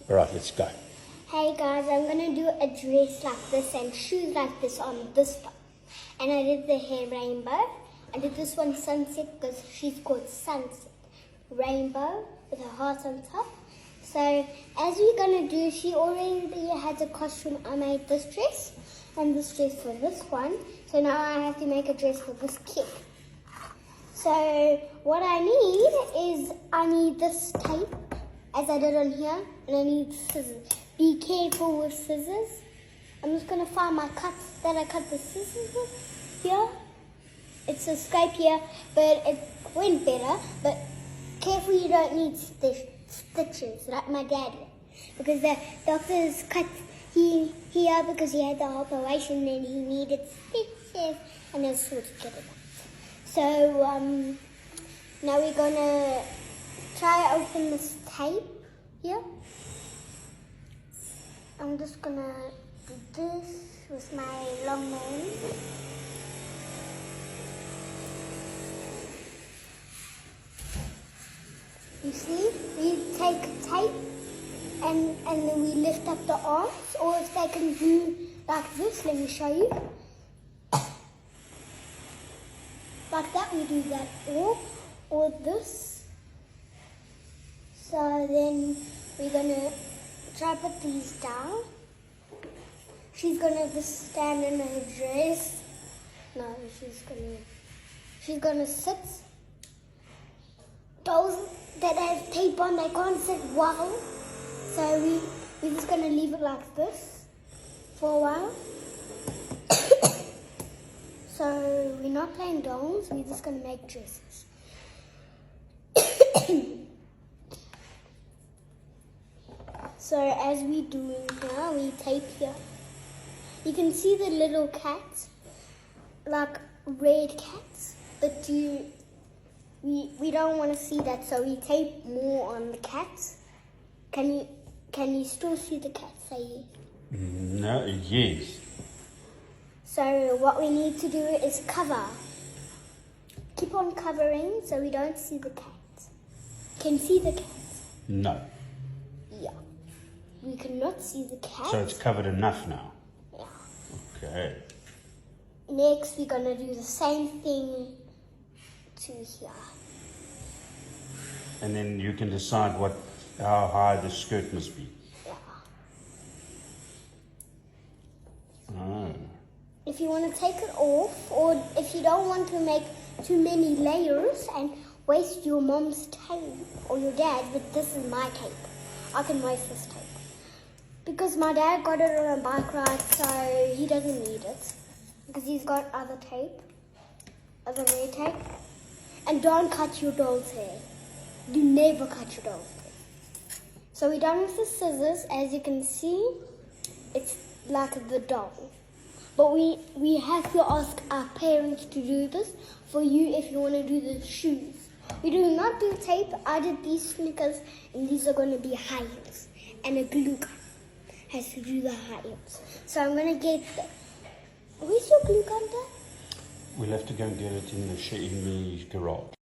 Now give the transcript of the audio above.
Right, let's go. Hey guys, I'm gonna do a dress like this and shoes like this on this one. And I did the hair rainbow. I did this one sunset because she's called Sunset. Rainbow with a heart on top. So as we're gonna do, she already has a costume. I made this dress and this dress for this one. So now I have to make a dress for this kid. So what I need this tape, as I did on here, and I need scissors. Be careful with scissors. I'm just gonna find my cuts that I cut the scissors with here. It's a scrape here, but it went better. But careful, you don't need stitches like my dad did, because the doctors cut here because he had the operation and he needed stitches, and then sort of get it out. So now we're gonna try to open this tape here. I'm just gonna do this with my long nails. You see, we take tape and then we lift up the arms, or if they can do like this, let me show you. Like that, we do that, or this. So then we're gonna try to put these down. She's gonna just stand in her dress. No, she's gonna sit. Those that have tape on, they can't sit well. So we're just gonna leave it like this for a while. So we're not playing dolls, we're just gonna make dresses. So as we do now, we tape here. You can see the little cats, like red cats, but we don't want to see that, so we tape more on the cats. Can you still see the cats? Say No, yes. So what we need to do is cover. Keep on covering so we don't see the cats. Can you see the cats? No. Yeah. We cannot see the cats. So it's covered enough now? Yeah. Okay. Next, we're going to do the same thing to here. And then you can decide how high the skirt must be. Yeah. Oh. If you want to take it off, or if you don't want to make too many layers and waste your mom's tape or your dad, but this is my tape. I can waste this tape. Because my dad got it on a bike ride, so he doesn't need it. Because he's got other tape, other red tape. And don't cut your doll's hair. Do never cut your doll's hair. So we're done with the scissors. As you can see, it's like the doll. But we have to ask our parents to do this for you if you want to do the shoes. We do not do tape. I did these sneakers, and these are going to be high heels. And a glue gun has to do the high heels. So I'm going to get where's your glue gun, Dad? We'll have to go and get it in the garage.